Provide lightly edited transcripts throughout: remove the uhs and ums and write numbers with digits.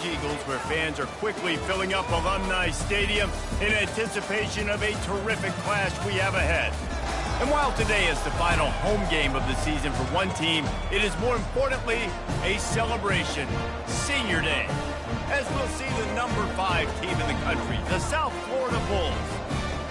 College Eagles, where fans are quickly filling up Alumni Stadium in anticipation of a terrific clash we have ahead. And while today is the final home game of the season for one team, it is more importantly a celebration, Senior Day, as we'll see the number 5 team in the country, the South Florida Bulls,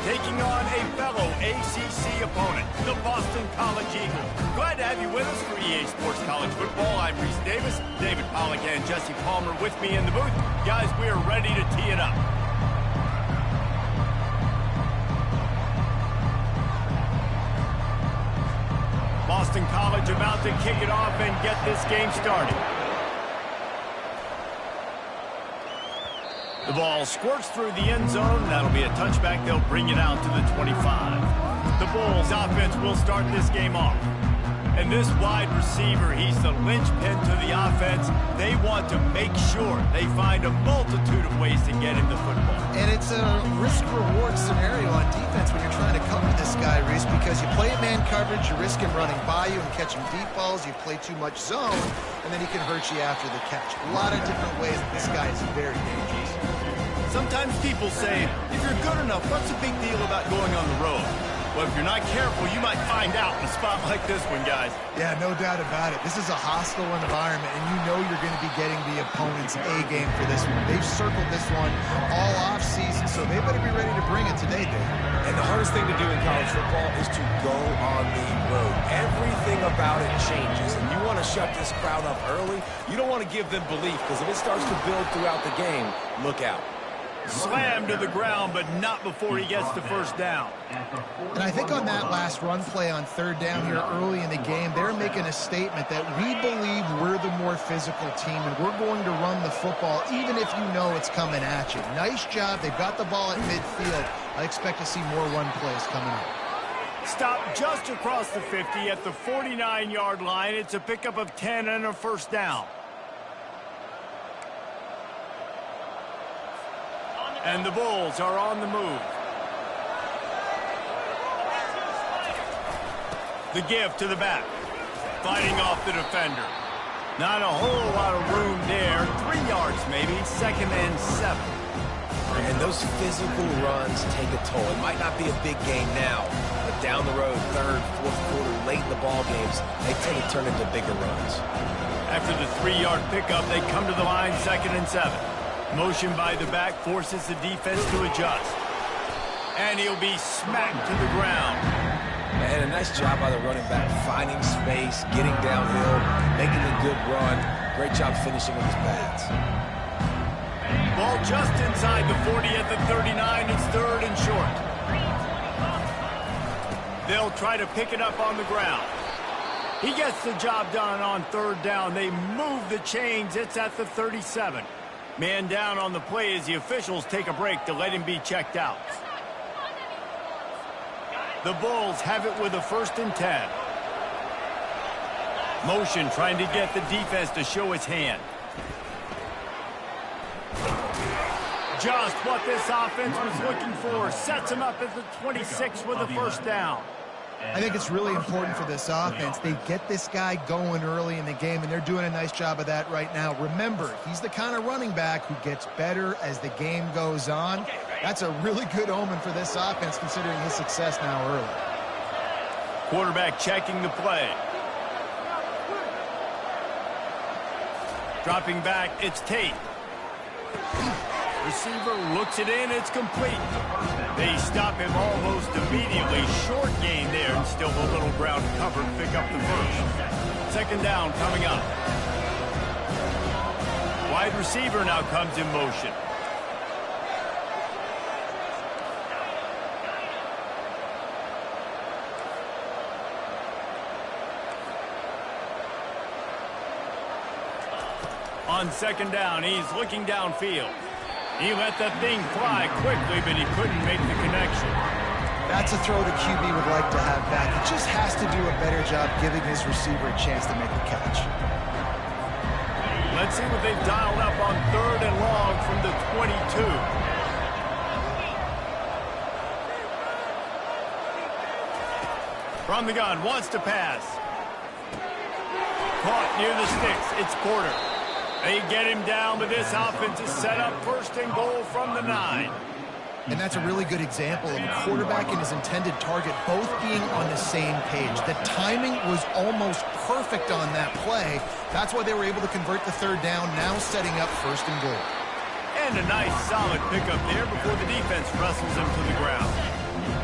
taking on a fellow ACC opponent, the Boston College Eagles. Glad to have you with us for EA Sports College Football. I'm Reese Davis, David Pollack and Jesse Palmer with me in the booth. Guys, we are ready to tee it up. Boston College about to kick it off and get this game started. The ball squirts through the end zone. That'll be a touchback. They'll bring it out to the 25. The Bulls offense will start this game off. And this wide receiver, he's the linchpin to the offense. They want to make sure they find a multitude of ways to get him the football. And it's a risk-reward scenario on defense when you're trying to cover this guy, Reese, because you play man coverage, you risk him running by you and catching deep balls. You play too much zone, and then he can hurt you after the catch. A lot of different ways that this guy is very dangerous. Sometimes people say, if you're good enough, what's the big deal about going on the road? Well, if you're not careful, you might find out in a spot like this one, guys. Yeah, no doubt about it. This is a hostile environment, and you know you're going to be getting the opponent's A-game for this one. They've circled this one all off-season, so they better be ready to bring it today, Dave. And the hardest thing to do in college football is to go on the road. Everything about it changes, and you want to shut this crowd up early. You don't want to give them belief, because if it starts to build throughout the game, look out. Slammed to the ground, but not before he gets the first down. And I think on that last run play on third down here early in the game, they're making a statement that we believe we're the more physical team, and we're going to run the football even if you know it's coming at you. Nice job. They've got the ball at midfield. I expect to see more run plays coming up. Stop just across the 50 at the 49-yard line. It's a pickup of 10 and a first down. And the Bulls are on the move. The give to the back. Fighting off the defender. Not a whole lot of room there. 3 yards maybe. 2nd and 7. And those physical runs take a toll. It might not be a big game now, but down the road, 3rd, 4th quarter, late in the ball games, they tend to turn into bigger runs. After the 3-yard pickup, they come to the line, 2nd and 7. Motion by the back forces the defense to adjust. And he'll be smacked to the ground. And a nice job by the running back, finding space, getting downhill, making a good run. Great job finishing with his pads. Ball just inside the 40 at the 39. It's 3rd and short. They'll try to pick it up on the ground. He gets the job done on 3rd down. They move the chains. It's at the 37. Man down on the play as the officials take a break to let him be checked out. The Bulls have it with a 1st and 10. Motion trying to get the defense to show its hand. Just what this offense was looking for. Sets him up at the 26 with a first down. I think it's really important for this offense. They get this guy going early in the game, and they're doing a nice job of that right now. Remember, he's the kind of running back who gets better as the game goes on. That's a really good omen for this offense, considering his success now early. Quarterback checking the play. Dropping back, it's Tate. Receiver looks it in, it's complete. They stop him almost immediately. Short gain there, and still a little ground cover to pick up the first. 2nd down coming up. Wide receiver now comes in motion. On 2nd down, he's looking downfield. He let that thing fly quickly, but he couldn't make the connection. That's a throw the QB would like to have back. He just has to do a better job giving his receiver a chance to make the catch. Let's see what they've dialed up on 3rd and long from the 22. From the gun, wants to pass. Caught near the sticks. It's Porter. They get him down, but this offense is set up 1st and goal from the 9. And that's a really good example of a quarterback and his intended target both being on the same page. The timing was almost perfect on that play. That's why they were able to convert the 3rd down, now setting up 1st and goal. And a nice solid pickup there before the defense wrestles him to the ground.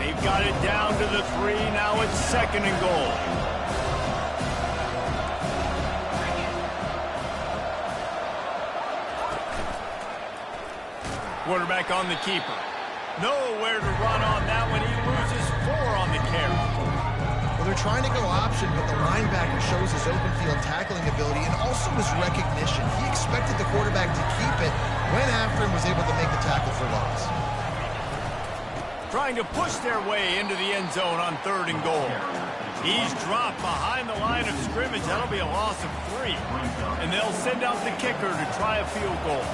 They've got it down to the 3. Now it's 2nd and goal. Quarterback on the keeper. Nowhere to run on that one. He loses 4 on the carry. Well, they're trying to go option, but the linebacker shows his open field tackling ability and also his recognition. He expected the quarterback to keep it, went after him, was able to make the tackle for loss. Trying to push their way into the end zone on 3rd and goal. He's dropped behind the line of scrimmage. That'll be a loss of 3. And they'll send out the kicker to try a field goal.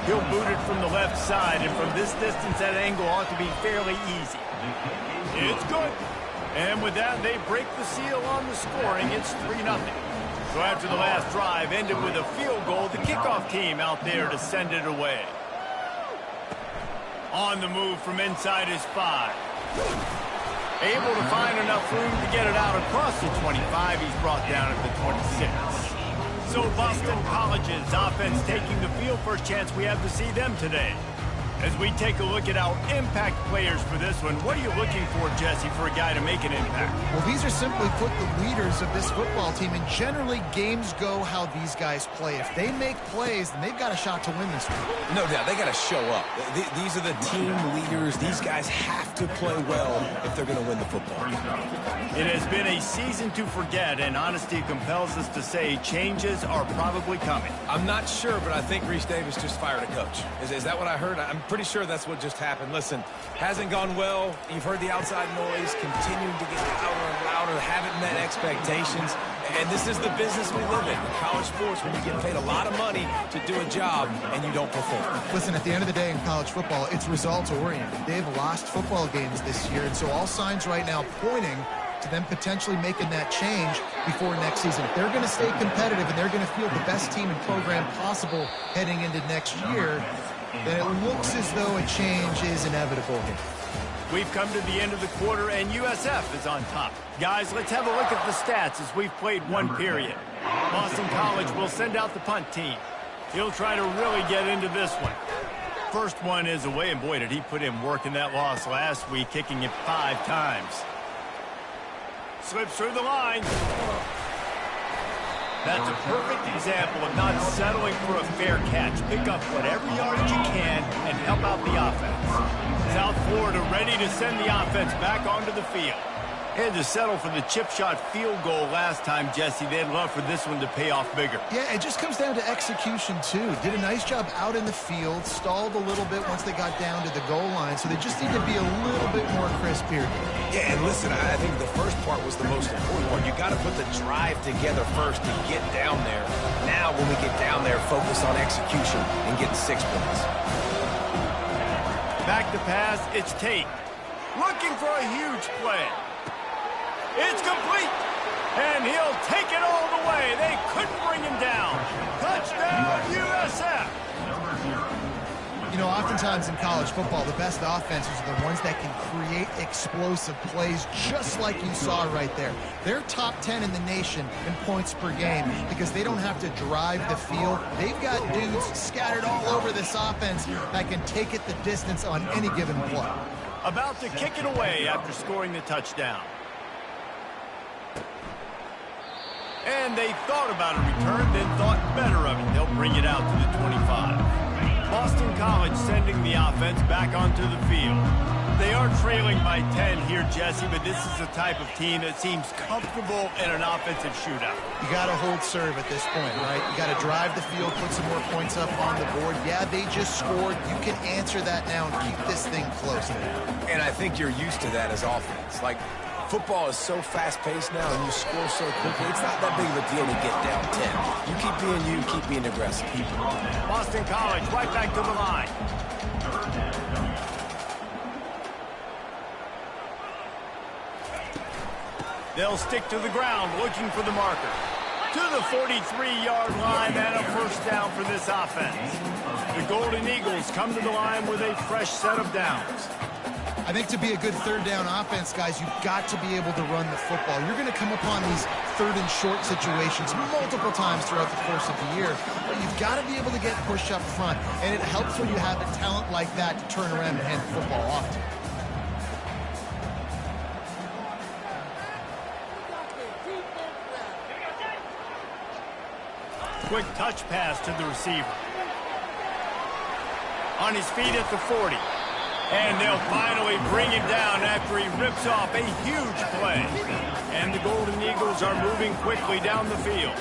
He'll boot it from the left side, and from this distance, that angle ought to be fairly easy. It's good. And with that, they break the seal on the scoring. It's 3-0. So after the last drive ended with a field goal, the kickoff team out there to send it away. On the move from inside his 5. Able to find enough room to get it out across the 25. He's brought down at the 26. So Boston College's offense taking the field. First chance we have to see them today. As we take a look at our impact players for this one, what are you looking for, Jesse, for a guy to make an impact? Well, these are simply put the leaders of this football team, and generally games go how these guys play. If they make plays, then they've got a shot to win this one. No doubt, they got to show up. These are the team leaders. These guys have to play well if they're going to win the football game. It has been a season to forget, and honesty compels us to say changes are probably coming. I'm not sure, but I think Reese Davis just fired a coach. Is that what I heard? I'm pretty sure that's what just happened. Listen, hasn't gone well. You've heard the outside noise, continuing to get louder and louder, haven't met expectations. And this is the business we live in college sports, when you get paid a lot of money to do a job and you don't perform. Listen, at the end of the day in college football, it's results-oriented. They've lost football games this year, and so all signs right now pointing to them potentially making that change before next season. If they're going to stay competitive and they're going to field the best team and program possible heading into next year, then it looks as though a change is inevitable here. We've come to the end of the quarter, and USF is on top. Guys, let's have a look at the stats as we've played one period. Boston College will send out the punt team. He'll try to really get into this one. First one is away, and boy, did he put in work in that loss last week, kicking it 5 times. Slips through the line. That's a perfect example of not settling for a fair catch. Pick up whatever yardage you can and help out the offense. South Florida ready to send the offense back onto the field. Had to settle for the chip shot field goal last time, Jesse. They'd love for this one to pay off bigger. Yeah, it just comes down to execution, too. Did a nice job out in the field, stalled a little bit once they got down to the goal line, so they just need to be a little bit more crisp here. Yeah, and listen, I think the first part was the most important one. You got to put the drive together first to get down there. Now, when we get down there, focus on execution and getting 6 points. Back to pass, it's Tate. Looking for a huge play. It's complete, and he'll take it all the way. They couldn't bring him down. Touchdown, USF. You know, oftentimes in college football, the best offenses are the ones that can create explosive plays, just like you saw right there. They're top 10 in the nation in points per game because they don't have to drive the field. They've got dudes scattered all over this offense that can take it the distance on any given play. About to kick it away after scoring the touchdown. And they thought about a return, then thought better of it. They'll bring it out to the 25. Boston College sending the offense back onto the field. They are trailing by 10 here, Jesse, but this is the type of team that seems comfortable in an offensive shootout. You got to hold serve at this point, right? You got to drive the field, put some more points up on the board. Yeah, they just scored. You can answer that now and keep this thing close. And I think you're used to that as offense. Like, football is so fast-paced now, and you score so quickly. It's not that big of a deal to get down 10. You keep being you, keep being aggressive. Boston College right back to the line. They'll stick to the ground looking for the marker. to the 43-yard line and a first down for this offense. The Golden Eagles come to the line with a fresh set of downs. I think to be a good third down offense, guys, you've got to be able to run the football. You're going to come upon these third and short situations multiple times throughout the course of the year. But you've got to be able to get push up front, and it helps when you have a talent like that to turn around and hand the football off to. Quick touch pass to the receiver. On his feet at the 40. And they'll finally bring him down after he rips off a huge play. And the Golden Eagles are moving quickly down the field.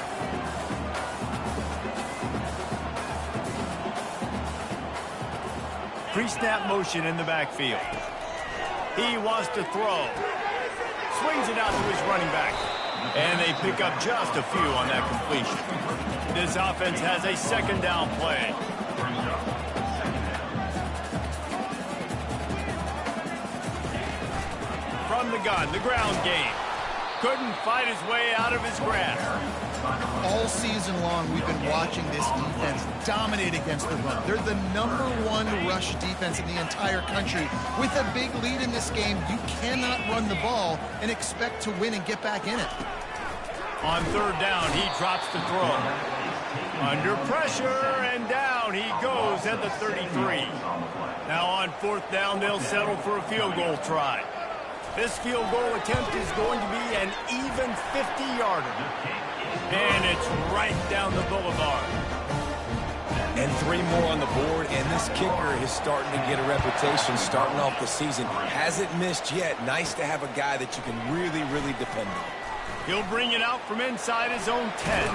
Pre-snap motion in the backfield. He wants to throw. Swings it out to his running back. And they pick up just a few on that completion. This offense has a second down play. From the gun, the ground game. Couldn't fight his way out of his grasp. All season long, we've been watching this defense dominate against the run. They're the #1 rush defense in the entire country. With a big lead in this game, you cannot run the ball and expect to win and get back in it. On third down, he drops the throw. Under pressure, and down he goes at the 33. Now on fourth down, they'll settle for a field goal try. This field goal attempt is going to be an even 50-yarder. And it's right down the boulevard. And 3 more on the board, and this kicker is starting to get a reputation starting off the season. Hasn't missed yet. Nice to have a guy that you can really, really depend on. He'll bring it out from inside his own 10.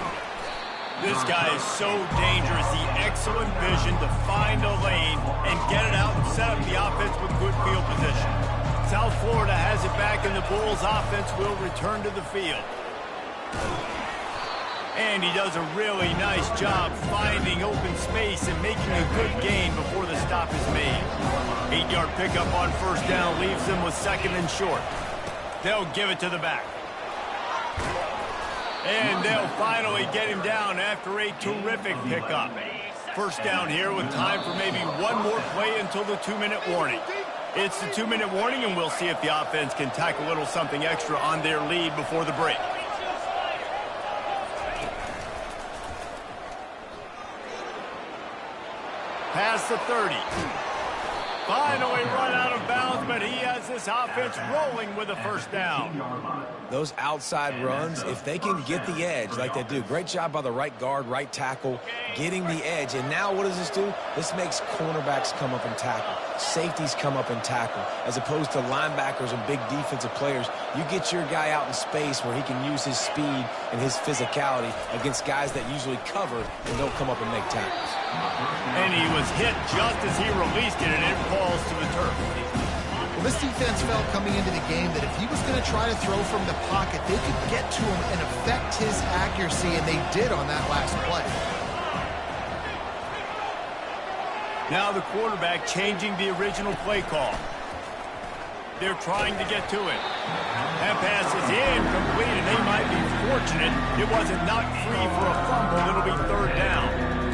This guy is so dangerous. The excellent vision to find a lane and get it out and set up the offense with good field position. South Florida has it back, and the Bulls offense will return to the field. And he does a really nice job finding open space and making a good gain before the stop is made. 8-yard pickup on first down leaves them with second and short. They'll give it to the back. And they'll finally get him down after a terrific pickup. First down here with time for maybe one more play until the 2-minute warning. It's the 2-minute warning, and we'll see if the offense can tack a little something extra on their lead before the break. Past the 30. Finally run out of bounds, but he has this offense rolling with a first down. Those outside runs, if they can get the edge like they do, great job by the right guard, right tackle, getting the edge. And now what does this do? This makes cornerbacks come up and tackle. Safeties come up and tackle. As opposed to linebackers and big defensive players, you get your guy out in space where he can use his speed and his physicality against guys that usually cover and don't come up and make tackles. And he was hit just as he released it, and it falls to the turf. Well, this defense felt coming into the game that if he was going to try to throw from the pocket, they could get to him and affect his accuracy, and they did on that last play. Now the quarterback changing the original play call. They're trying to get to it. That pass is incomplete, and they might be fortunate it wasn't knocked free for a fumble. It'll be third down.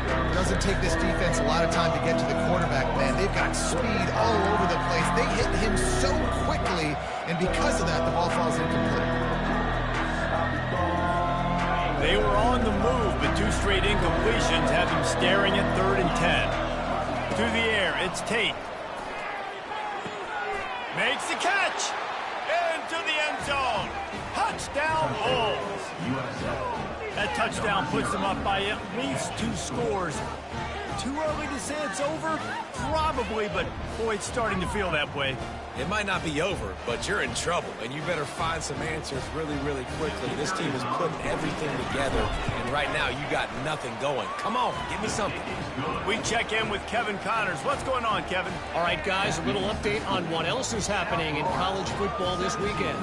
It doesn't take this defense a lot of time to get to the quarterback, man. They've got speed all over the place. They hit him so quickly, and because of that, the ball falls incomplete. They were on the move, but 2 straight incompletions have them staring at 3rd and 10. To the air, it's Tate. Makes the catch. Into the end zone. Touchdown, Bulls. That touchdown puts them up by at least 2 scores. Too early to say it's over? Probably, but boy, it's starting to feel that way. It might not be over, but you're in trouble, and you better find some answers really, really quickly. This team is putting everything together, and right now you got nothing going. Come on, give me something. We check in with Kevin Connors. What's going on, Kevin? All right, guys, a little update on what else is happening in college football this weekend.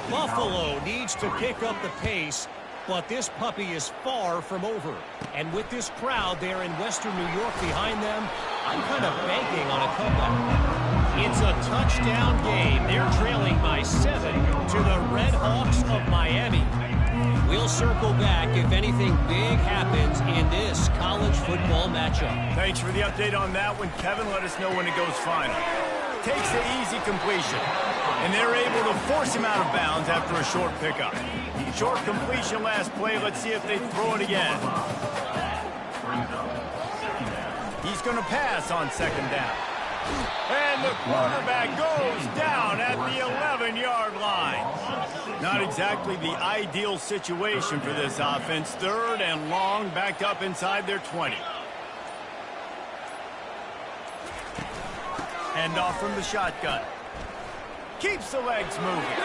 Buffalo needs to pick up the pace, but this puppy is far from over. And with this crowd there in Western New York behind them, I'm kind of banking on a comeback. It's a touchdown game. They're trailing by 7 to the Red Hawks of Miami. We'll circle back if anything big happens in this college football matchup. Thanks for the update on that one, Kevin. Let us know when it goes final. Takes the easy completion, and they're able to force him out of bounds after a short pickup. Short completion last play. Let's see if they throw it again. He's going to pass on second down. And the quarterback goes down at the 11-yard line. Not exactly the ideal situation for this offense. Third and long, backed up inside their 20. Hand off from the shotgun. Keeps the legs moving.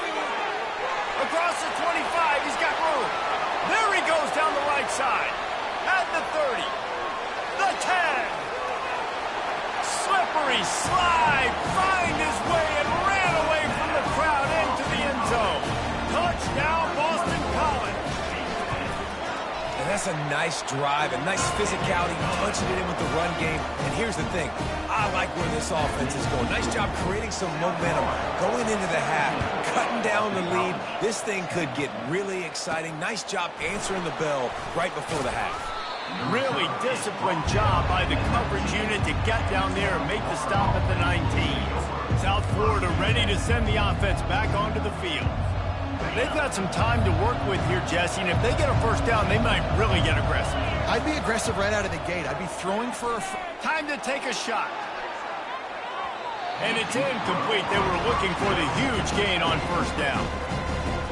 Across the 25, he's got room. There he goes down the right side. At the 30. The 10. Slippery slide. Find his way and ran away from the crowd into the end zone. Touchdown, Boston College. And that's a nice drive, a nice physicality, punching it in with the run game. And here's the thing. I like where this offense is going. Nice job creating some momentum, going into the half, cutting down the lead. This thing could get really exciting. Nice job answering the bell right before the half. Really disciplined job by the coverage unit to get down there and make the stop at the 19. South Florida ready to send the offense back onto the field. They've got some time to work with here, Jesse, and if they get a first down, they might really get aggressive. I'd be aggressive right out of the gate. I'd be throwing for a... Time to take a shot. And it's incomplete. They were looking for the huge gain on first down.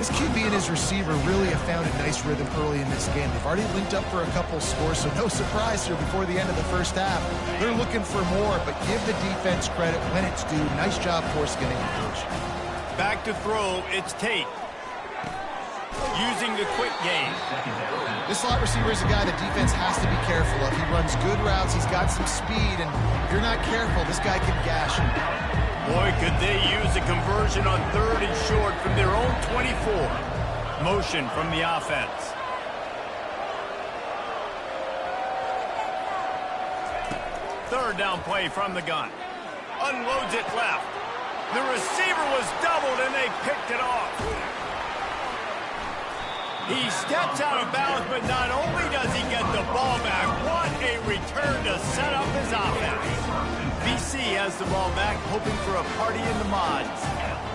This QB and his receiver really have found a nice rhythm early in this game. They've already linked up for a couple scores, so no surprise here before the end of the first half. They're looking for more, but give the defense credit when it's due. Nice job forcing an incompletion. Back to throw, it's Tate. Using the quick game. This slot receiver is a guy the defense has to be careful of. He runs good routes, he's got some speed, and if you're not careful, this guy can gash you. Boy, could they use a conversion on third and short from their own 24. Motion from the offense. Third down play from the gun. Unloads it left. The receiver was doubled and they picked it off. He steps out of bounds, but not only does he get the ball back, what a return to set up his offense. BC has the ball back, hoping for a party in the mods.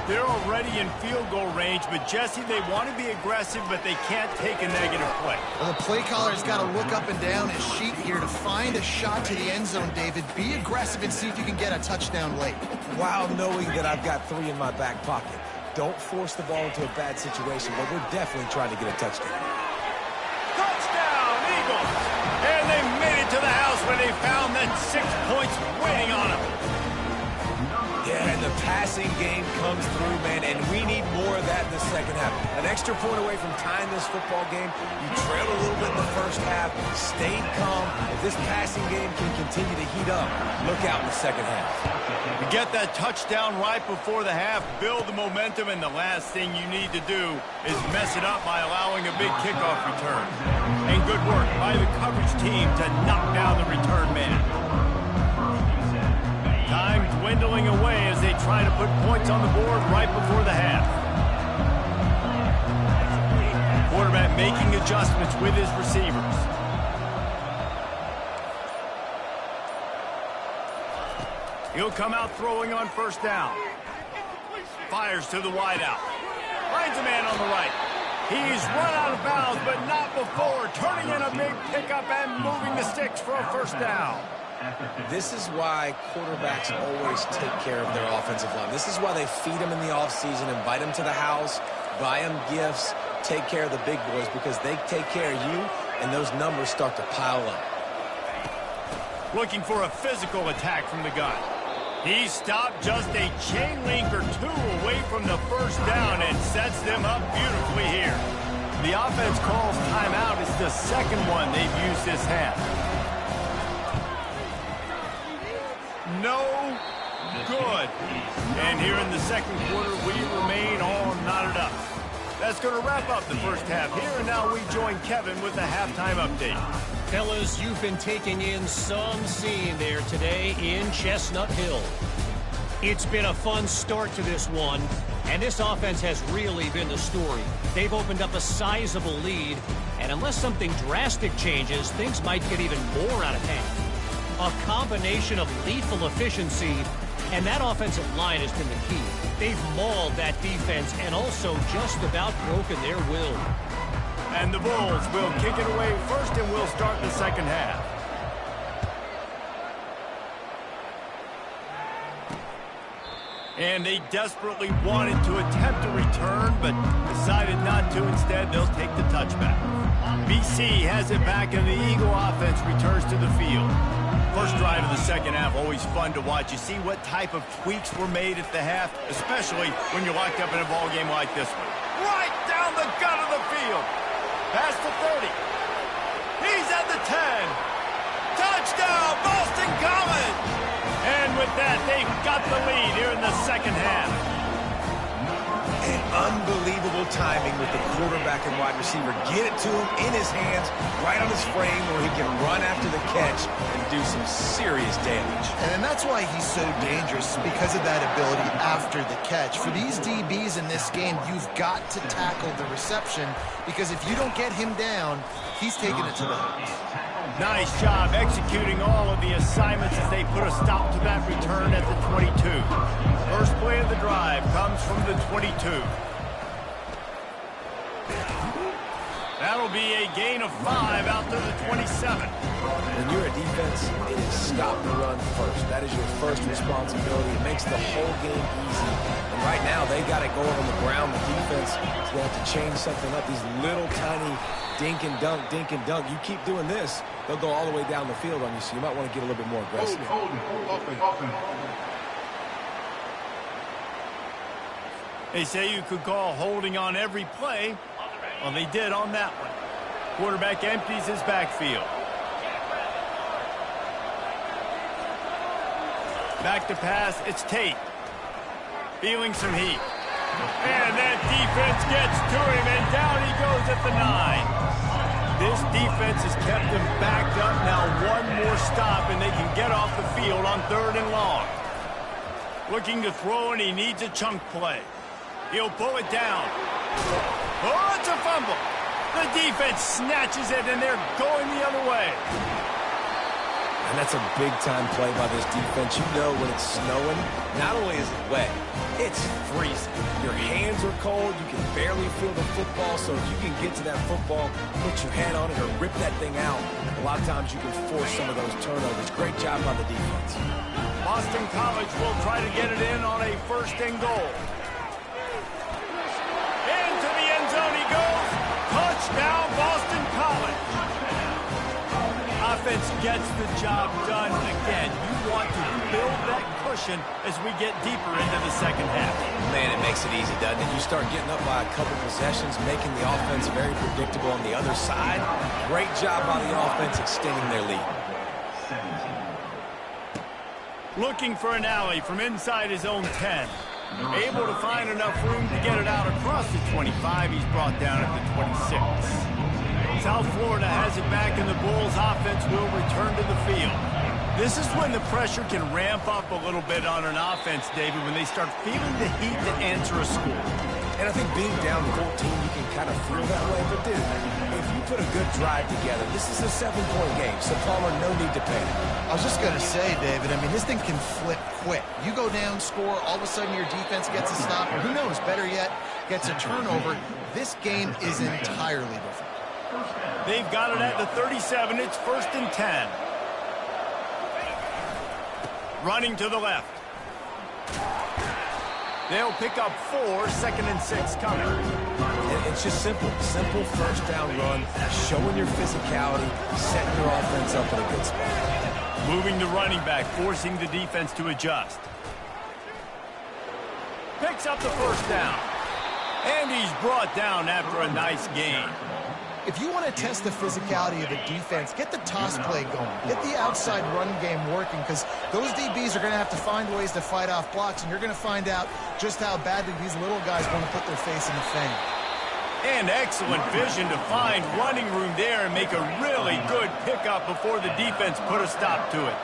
They're already in field goal range, but Jesse, they want to be aggressive, but they can't take a negative play. Well, the play caller's got to look up and down his sheet here to find a shot to the end zone, David. Be aggressive and see if you can get a touchdown late. While knowing that I've got 3 in my back pocket. Don't force the ball into a bad situation, but we're definitely trying to get a touchdown. Touchdown, Eagles! And they made it to the house where they found that 6 points waiting on them. Yeah, and the passing game comes through, man, and we need more of that in the second half. An extra point away from tying this football game. You trailed a little bit in the first half, stayed calm. If this passing game can continue to heat up, look out in the second half. To get that touchdown right before the half, build the momentum, and the last thing you need to do is mess it up by allowing a big kickoff return. And good work by the coverage team to knock down the return man. Time dwindling away as they try to put points on the board right before the half. Quarterback making adjustments with his receivers. He'll come out throwing on first down. Fires to the wideout. Finds a man on the right. He's run out of bounds, but not before turning in a big pickup and moving the sticks for a first down. This is why quarterbacks always take care of their offensive line. This is why they feed them in the offseason, invite them to the house, buy them gifts, take care of the big boys, because they take care of you, and those numbers start to pile up. Looking for a physical attack from the gun. He stopped just a chain link or 2 away from the first down and sets them up beautifully here. The offense calls timeout. It's the second one they've used this half. No good. And here in the second quarter, we remain all knotted up. That's going to wrap up the first half here, and now we join Kevin with the halftime update. Fellas, you've been taking in some scene there today in Chestnut Hill. It's been a fun start to this one, and this offense has really been the story. They've opened up a sizable lead, and unless something drastic changes, things might get even more out of hand. A combination of lethal efficiency, and that offensive line has been the key. They've mauled that defense and also just about broken their will. And the Bulls will kick it away first, and we'll start the second half. And they desperately wanted to attempt a return, but decided not to. Instead, they'll take the touchback. BC has it back, and the Eagle offense returns to the field. First drive of the second half, always fun to watch. You see what type of tweaks were made at the half, especially when you're locked up in a ball game like this one. Right down the gut of the field. Past the 30. He's at the 10. Touchdown, Boston College! And with that, they've got the lead here in the second half. And unbelievable timing with the quarterback and wide receiver. Get it to him in his hands, right on his frame, where he can run after the catch and do some serious damage. And that's why he's so dangerous, because of that ability after the catch. For these DBs in this game, you've got to tackle the reception, because if you don't get him down, he's taking it to the house. Nice job executing all of the assignments as they put a stop to that return at the 22. First play of the drive comes from the 22. That'll be a gain of 5 out to the 27. When you're a defense, it is stop the run first. That is your first responsibility. It makes the whole game easy. And right now, they got it going on the ground. The defense is going to have to change something up. These little tiny dink and dunk, dink and dunk. You keep doing this, they'll go all the way down the field on you, so you might want to get a little bit more aggressive. They say you could call holding on every play. Well, they did on that one. Quarterback empties his backfield. Back to pass, it's Tate. Feeling some heat. And that defense gets to him, and down he goes at the 9. This defense has kept him backed up. Now one more stop, and they can get off the field on 3rd and long. Looking to throw, and he needs a chunk play. He'll pull it down. Oh, it's a fumble. The defense snatches it, and they're going the other way. And that's a big-time play by this defense. You know when it's snowing, not only is it wet, it's freezing. Your hands are cold. You can barely feel the football, so if you can get to that football, put your hand on it or rip that thing out, a lot of times you can force some of those turnovers. Great job by the defense. Boston College will try to get it in on a 1st and goal. Into the end zone he goes. Touchdown, Boston College. Offense gets the job done again. You want to build that cushion as we get deeper into the second half. Man, it makes it easy, doesn't it? You start getting up by a couple possessions, making the offense very predictable on the other side. Great job by the offense extending their lead. Looking for an alley from inside his own 10. Able to find enough room to get it out across the 25. He's brought down at the 26. South Florida has it back, and the Bulls offense will return to the field. This is when the pressure can ramp up a little bit on an offense, David, when they start feeling the heat to answer a score. And I think being down 14, you can kind of feel that way. But, dude, if you put a good drive together, this is a 7-point game, so Palmer, no need to panic. I was just going to say, David, I mean, this thing can flip quick. You go down, score, all of a sudden your defense gets a stop, or who knows, better yet, gets a turnover. This game is entirely different. They've got it at the 37. It's 1st and 10. Running to the left. They'll pick up 4, 2nd and 6 coming. It's just simple. Simple first down run, showing your physicality, setting your offense up in a good spot. Moving the running back, forcing the defense to adjust. Picks up the 1st down. And he's brought down after a nice gain. If you want to test the physicality of a defense, get the toss play going. Get the outside run game working, because those DBs are going to have to find ways to fight off blocks, and you're going to find out just how badly these little guys want to put their face in the fan. And excellent vision to find running room there and make a really good pickup before the defense put a stop to it.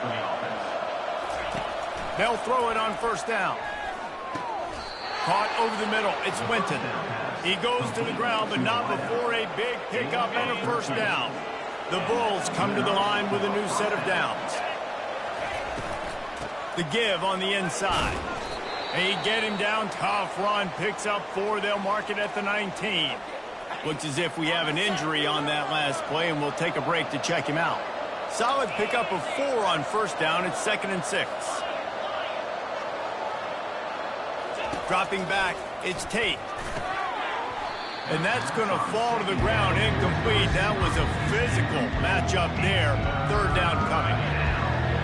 They'll throw it on first down. Caught over the middle. It's Winton. He goes to the ground, but not before a big pickup and a first down. The Bulls come to the line with a new set of downs. The give on the inside. They get him down. Tough run. Picks up 4. They'll mark it at the 19. Looks as if we have an injury on that last play, and we'll take a break to check him out. Solid pickup of 4 on first down. It's 2nd and 6. Dropping back, it's Tate. And that's going to fall to the ground incomplete. That was a physical matchup there. 3rd down coming.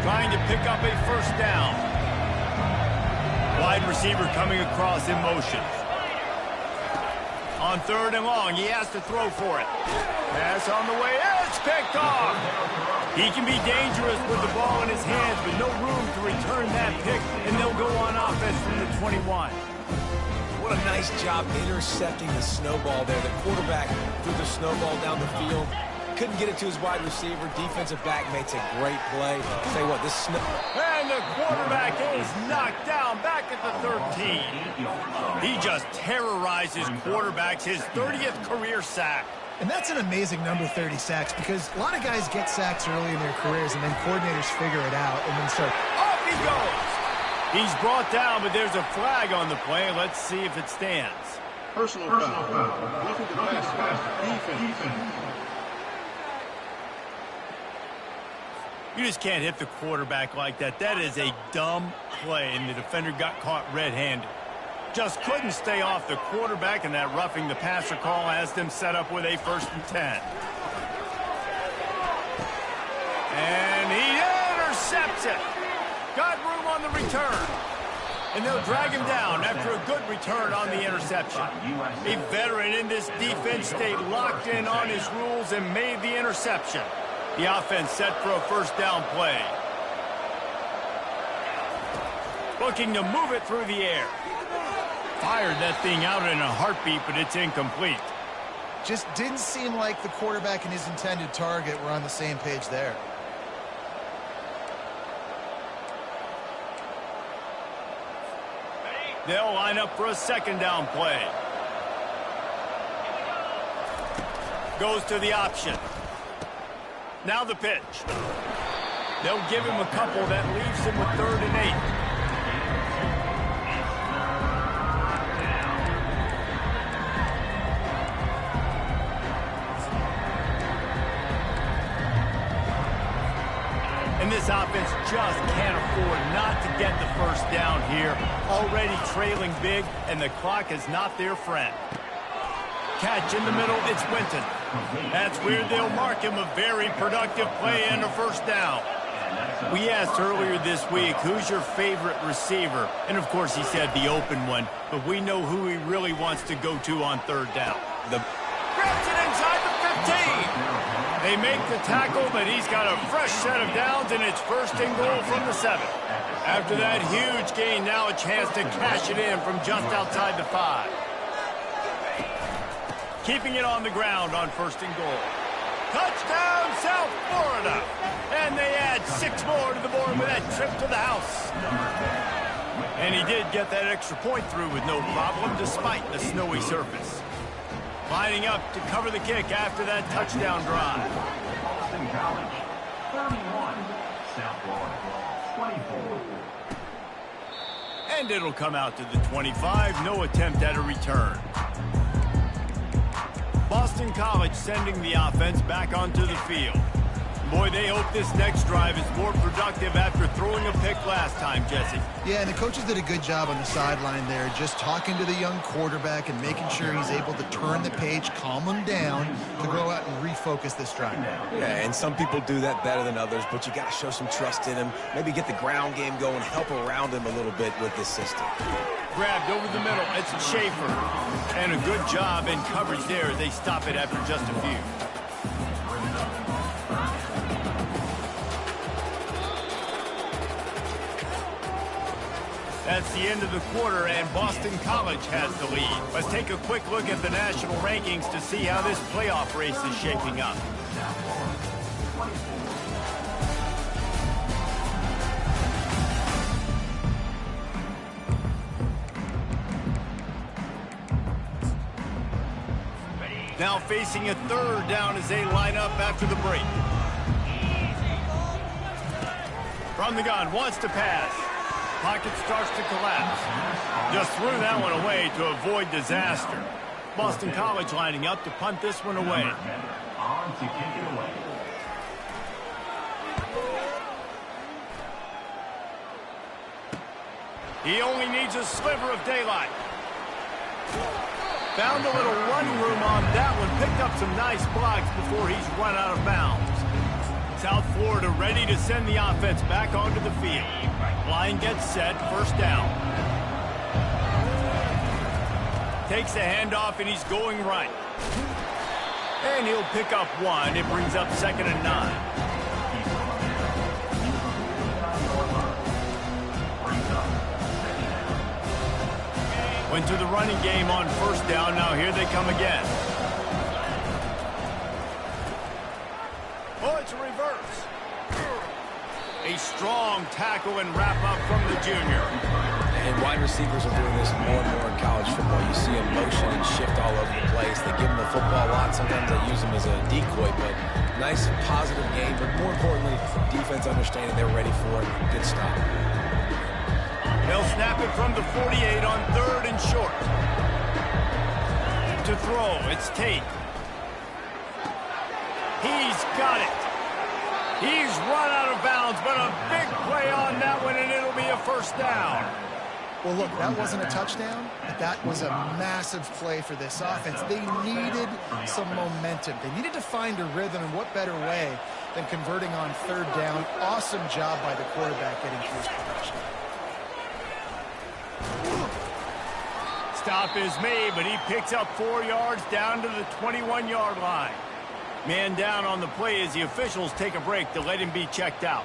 Trying to pick up a first down. Wide receiver coming across in motion. On 3rd and long, he has to throw for it. Pass on the way. It's picked off. He can be dangerous with the ball in his hands, but no room to return that pick, and they'll go on offense from the 21. What a nice job intercepting the snowball there. The quarterback threw the snowball down the field. Couldn't get it to his wide receiver. Defensive back makes a great play. Say what, this snow... And the quarterback is knocked down back at the 13. He just terrorizes quarterbacks, his 30th career sack. And that's an amazing number, 30 sacks, because a lot of guys get sacks early in their careers, and then coordinators figure it out and then start... Off he goes! He's brought down, but there's a flag on the play. Let's see if it stands. Personal foul. Roughing the passer. Defense. You just can't hit the quarterback like that. That is a dumb play, and the defender got caught red-handed. Just couldn't stay off the quarterback, and that roughing the passer call has them set up with a 1st and 10. And he intercepts it. Got room on the return. And they'll drag him down after a good return on the interception. A veteran in this defense stayed locked in on his rules and made the interception. The offense set for a first down play. Looking to move it through the air. Fired that thing out in a heartbeat, but it's incomplete. Just didn't seem like the quarterback and his intended target were on the same page there. They'll line up for a 2nd down play. Goes to the option. Now the pitch. They'll give him a couple that leaves him with 3rd and 8. And this offense just can't afford not to get the first down here. Already trailing big, and the clock is not their friend. Catch in the middle, it's Winton. That's where they'll mark him. A very productive play and a first down. We asked earlier this week, who's your favorite receiver? And, of course, he said the open one, but we know who he really wants to go to on 3rd down. Grabs it inside the 15. They make the tackle, but he's got a fresh set of downs, and it's 1st and goal from the 7. After that huge gain, now a chance to cash it in from just outside the 5. Keeping it on the ground on 1st and goal. Touchdown, South Florida. And they add 6 more to the board with that trip to the house. And he did get that extra point through with no problem despite the snowy surface. Lining up to cover the kick after that touchdown drive. Boston College, 31. South Florida, 24. And it'll come out to the 25. No attempt at a return. Boston College sending the offense back onto the field. Boy, they hope this next drive is more productive after throwing a pick last time, Jesse. Yeah, and the coaches did a good job on the sideline there, just talking to the young quarterback and making sure he's able to turn the page, calm him down, to go out and refocus this drive. Yeah, and some people do that better than others, but you got to show some trust in him. Maybe get the ground game going, help around him a little bit with this system. Grabbed over the middle. It's Schaefer. And a good job in coverage there. They stop it after just a few. That's the end of the quarter, and Boston College has the lead. Let's take a quick look at the national rankings to see how this playoff race is shaping up. Now facing a third down as they line up after the break. From the gun, wants to pass. Pocket starts to collapse. Just threw that one away to avoid disaster. Boston College lining up to punt this one away. On to kick it away. He only needs a sliver of daylight. Found a little running room on that one. Picked up some nice blocks before he's run out of bounds. South Florida ready to send the offense back onto the field. Line gets set, first down. Takes the handoff and he's going right. And he'll pick up one. It brings up 2nd and 9. Went to the running game on first down. Now here they come again. Oh, it's a reverse. A strong tackle and wrap up from the junior. And wide receivers are doing this more and more in college football. You see them motion and shift all over the place. They give them the football a lot. Sometimes they use them as a decoy, but nice, positive game. But more importantly, defense understanding they're ready for it. Good stop. They'll snap it from the 48 on 3rd and short. To throw, it's Tate. He's got it. He's run out of bounds, but a big play on that one, and it'll be a first down. Well, look, that wasn't a touchdown, but that was a massive play for this offense. They needed some momentum. They needed to find a rhythm, and what better way than converting on 3rd down. Awesome job by the quarterback getting through his progression. Stop is made, but he picks up 4 yards down to the 21-yard line. Man down on the play as the officials take a break to let him be checked out.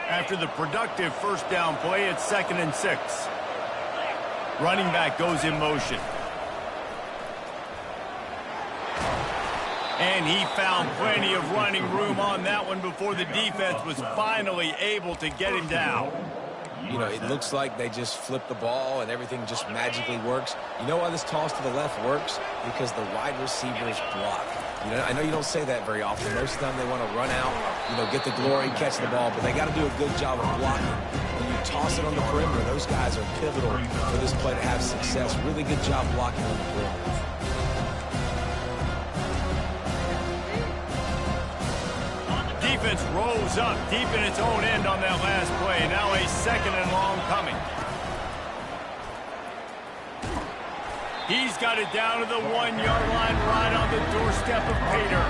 After the productive first down play, it's 2nd and 6. Running back goes in motion. And he found plenty of running room on that one before the defense was finally able to get him down. You know, it looks like they just flip the ball and everything just magically works. You know why this toss to the left works? Because the wide receivers block. You know, I know you don't say that very often. Most of the time they want to run out, you know, get the glory, catch the ball, but they got to do a good job of blocking. When you toss it on the perimeter, those guys are pivotal for this play to have success. Really good job blocking on the perimeter. Defense rolls up deep in its own end on that last play. Now a 2nd and long coming. He's got it down to the 1-yard line right on the doorstep of Pater.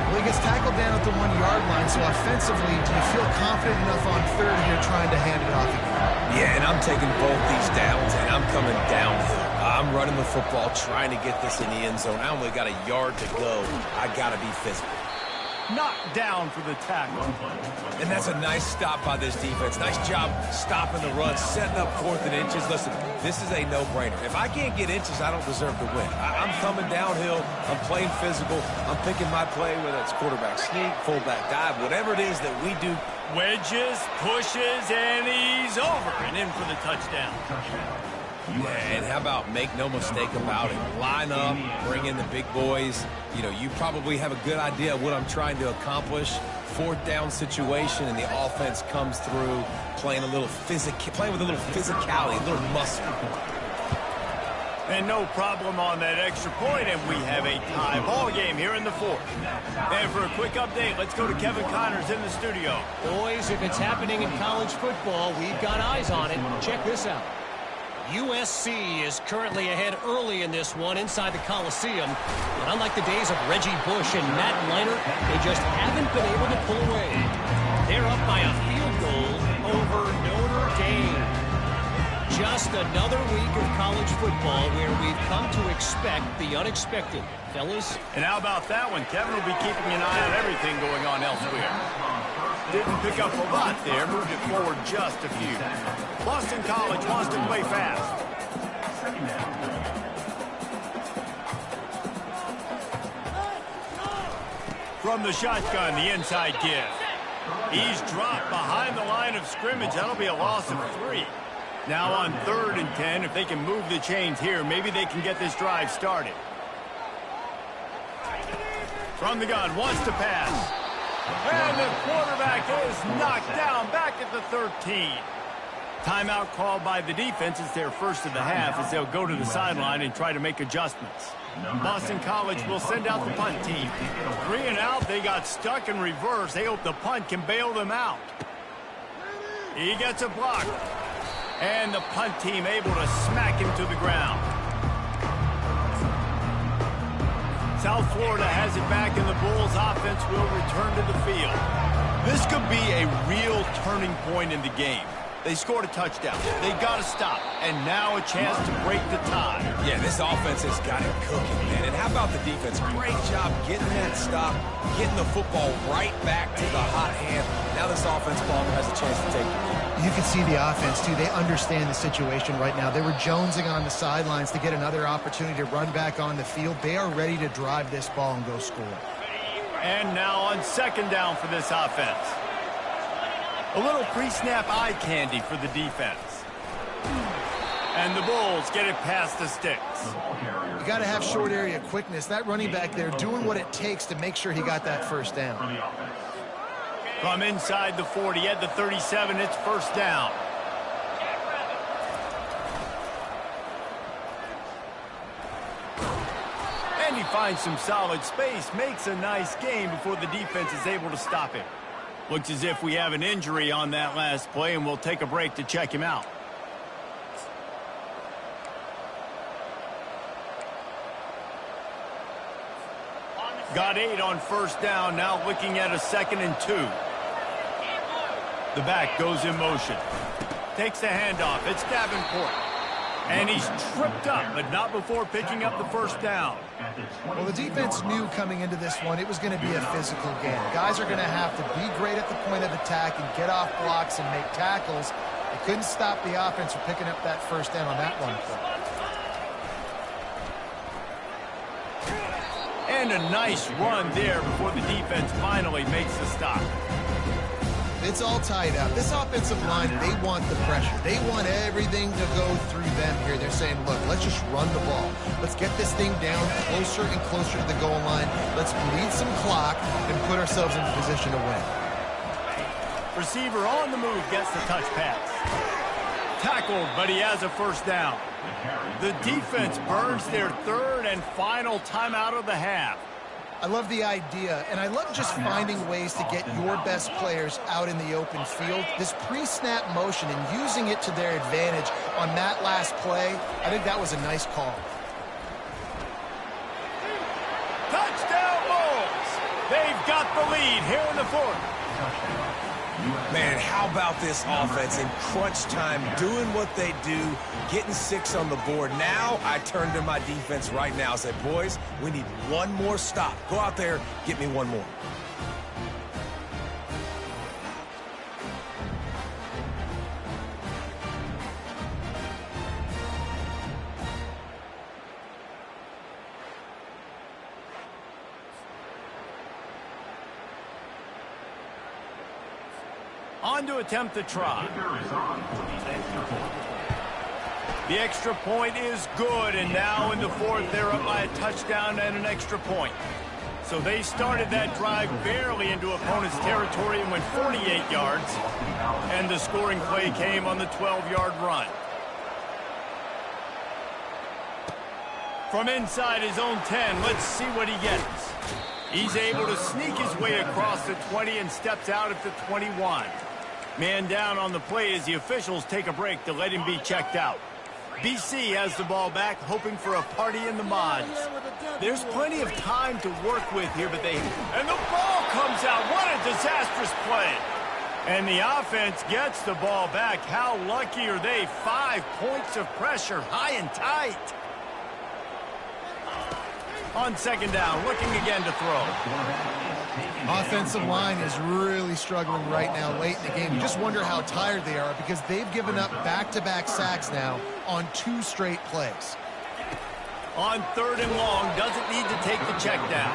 Well, he gets tackled down at the 1-yard line, so offensively, do you feel confident enough on 3rd here trying to hand it off again? Yeah, and I'm taking both these downs, and I'm coming downhill. I'm running the football, trying to get this in the end zone. I only got a yard to go. I got to be physical. Knocked down for the tackle. And that's a nice stop by this defense. Nice job stopping the run, setting up 4th and inches. Listen, this is a no-brainer. If I can't get inches, I don't deserve to win. I'm coming downhill. I'm playing physical. I'm picking my play, whether it's quarterback sneak, fullback dive, whatever it is that we do. Wedges, pushes, and he's over and in for the touchdown. Yeah, and how about make no mistake about it? Line up, bring in the big boys. You know, you probably have a good idea of what I'm trying to accomplish. 4th down situation, and the offense comes through playing with a little physicality, a little muscle. And no problem on that extra point, and we have a tie ball game here in the 4th. And for a quick update, let's go to Kevin Connors in the studio. Boys, if it's happening in college football, we've got eyes on it. Check this out. USC is currently ahead early in this one inside the Coliseum. But unlike the days of Reggie Bush and Matt Leinart, they just haven't been able to pull away. They're up by a field goal over Notre Dame. Just another week of college football where we've come to expect the unexpected. Fellas? And how about that one? Kevin will be keeping an eye on everything going on elsewhere. Didn't pick up a lot there, moved it forward just a few. Boston College wants to play fast. From the shotgun, the inside give. He's dropped behind the line of scrimmage. That'll be a loss of 3. Now on 3rd and 10, if they can move the chains here, maybe they can get this drive started. From the gun, wants to pass. And the quarterback is knocked down back at the 13. Timeout called by the defense. It's their first of the half as they'll go to the sideline and try to make adjustments. Boston College will send out the punt team. 3 and out, they got stuck in reverse. They hope the punt can bail them out. He gets a block. And the punt team able to smack him to the ground. South Florida has it back, and the Bulls offense will return to the field. This could be a real turning point in the game. They scored a touchdown. They got to stop. And now a chance to break the tie. Yeah, this offense has got it cooking, man. And how about the defense? Great job getting that stop, getting the football right back to the hot hand. Now this offense ball has a chance to take the lead. You can see the offense, too. They understand the situation right now. They were jonesing on the sidelines to get another opportunity to run back on the field. They are ready to drive this ball and go score. And now on 2nd down for this offense. A little pre-snap eye candy for the defense. And the Bulls get it past the sticks. You got to have short area quickness. That running back there doing what it takes to make sure he got that first down. From inside the 40 at the 37, it's 1st down. And he finds some solid space, makes a nice gain before the defense is able to stop him. Looks as if we have an injury on that last play, and we'll take a break to check him out. Got 8 on 1st down, now looking at a 2nd and 2. The back goes in motion. Takes the handoff. It's Davenport. And he's tripped up, but not before picking up the 1st down. Well, the defense knew coming into this one it was going to be a physical game. Guys are going to have to be great at the point of attack and get off blocks and make tackles. They couldn't stop the offense from picking up that 1st down on that one play. And a nice run there before the defense finally makes the stop. It's all tied up. This offensive line, they want the pressure. They want everything to go through them here. They're saying, look, let's just run the ball. Let's get this thing down closer and closer to the goal line. Let's bleed some clock and put ourselves in position to win. Receiver on the move gets the touch pass. Tackled, but he has a 1st down. The defense burns their 3rd and final timeout of the half. I love the idea, and I love just finding ways to get your best players out in the open field. This pre-snap motion and using it to their advantage on that last play, I think that was a nice call. Touchdown Bulls! They've got the lead here in the 4th. Man, how about this offense in crunch time, doing what they do, getting 6 on the board. Now I turn to my defense right now and say, boys, we need one more stop. Go out there, get me one more. On to attempt the try. The extra point is good, and now in the 4th, they're up by a touchdown and an extra point. So they started that drive barely into opponent's territory and went 48 yards, and the scoring play came on the 12-yard run. From inside his own 10, let's see what he gets. He's able to sneak his way across the 20 and steps out at the 21. Man down on the play as the officials take a break to let him be checked out. BC has the ball back, hoping for a party in the mods. There's plenty of time to work with here, but and the ball comes out. What a disastrous play. And the offense gets the ball back. How lucky are they? 5 points of pressure, high and tight. On 2nd down, looking again to throw. Offensive line is really struggling right now late in the game. You just wonder how tired they are because they've given up back-to-back sacks now on 2 straight plays. On 3rd and long, doesn't need to take the check down.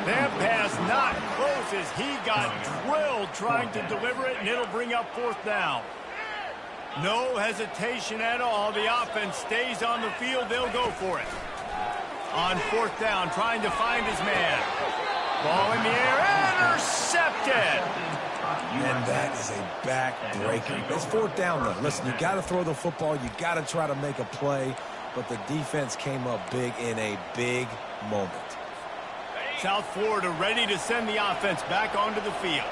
That pass not close as he got drilled trying to deliver it, and it'll bring up 4th down. No hesitation at all. The offense stays on the field. They'll go for it. On fourth down, trying to find his man. Ball in the air, intercepted. And that is a back-breaker. It's fourth down, though. Listen, you got to throw the football. You got to try to make a play. But the defense came up big in a big moment. South Florida ready to send the offense back onto the field.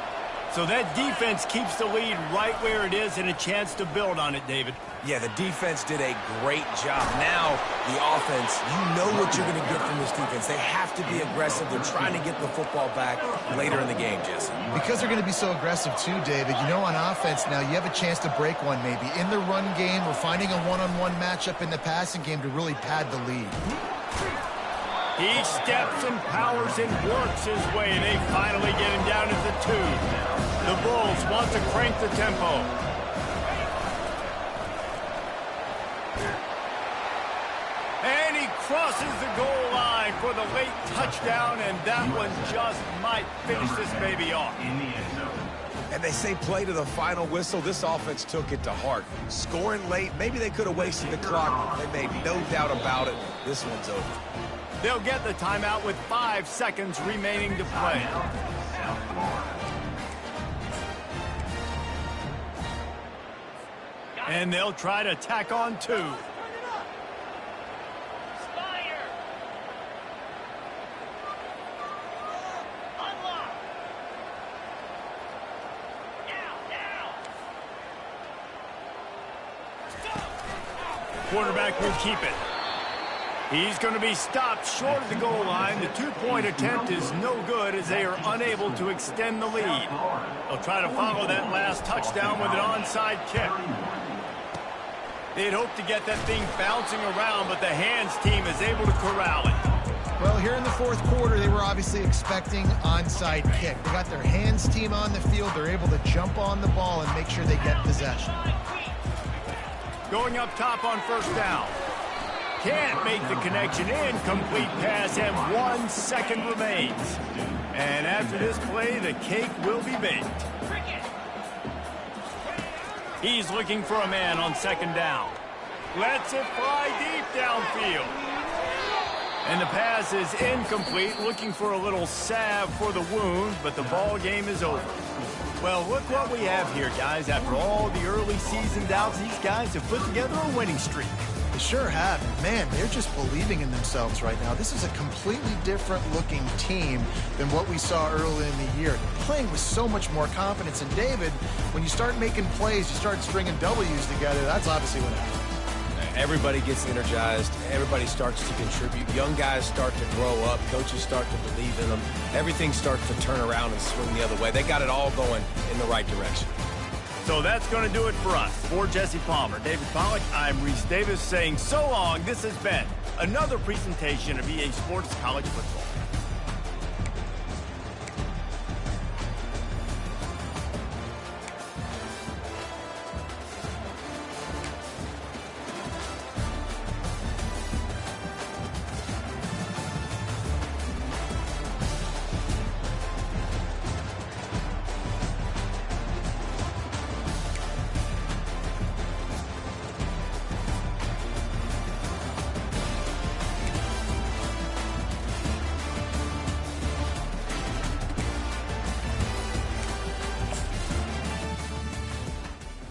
So that defense keeps the lead right where it is and a chance to build on it, David. Yeah, the defense did a great job. Now, the offense, you know what you're going to get from this defense. They have to be aggressive. They're trying to get the football back later in the game, Jesse. Because they're going to be so aggressive too, David, you know on offense now you have a chance to break one maybe. In the run game or finding a one-on-one matchup in the passing game to really pad the lead. He steps and powers and works his way. They finally get him down at the 2. The Bulls want to crank the tempo. And he crosses the goal line for the late touchdown, and that one just might finish this baby off. In the end zone. And they say play to the final whistle. This offense took it to heart. Scoring late, maybe they could have wasted the clock. They made no doubt about it. This one's over. They'll get the timeout with 5 seconds remaining to play. And they'll try to tack on 2. Quarterback will keep it. He's going to be stopped short of the goal line. The 2-point attempt is no good as they are unable to extend the lead. They'll try to follow that last touchdown with an onside kick. They'd hope to get that thing bouncing around, but the hands team is able to corral it. Well, here in the fourth quarter, they were obviously expecting onside kick. They got their hands team on the field. They're able to jump on the ball and make sure they get possession. Going up top on first down. Can't make the connection. Incomplete pass, and 1 second remains. And after this play, the cake will be baked. He's looking for a man on second down. Lets it fly deep downfield. And the pass is incomplete, looking for a little salve for the wound, but the ball game is over. Well, look what we have here, guys. After all the early season doubts, these guys have put together a winning streak. They sure have. Man, they're just believing in themselves right now. This is a completely different looking team than what we saw early in the year. They're playing with so much more confidence. And David, when you start making plays, you start stringing W's together, that's obviously what happens. Everybody gets energized. Everybody starts to contribute. Young guys start to grow up. Coaches start to believe in them. Everything starts to turn around and swing the other way. They got it all going in the right direction. So that's going to do it for us. For Jesse Palmer, David Pollack, I'm Reese Davis saying so long. This has been another presentation of EA Sports College Football.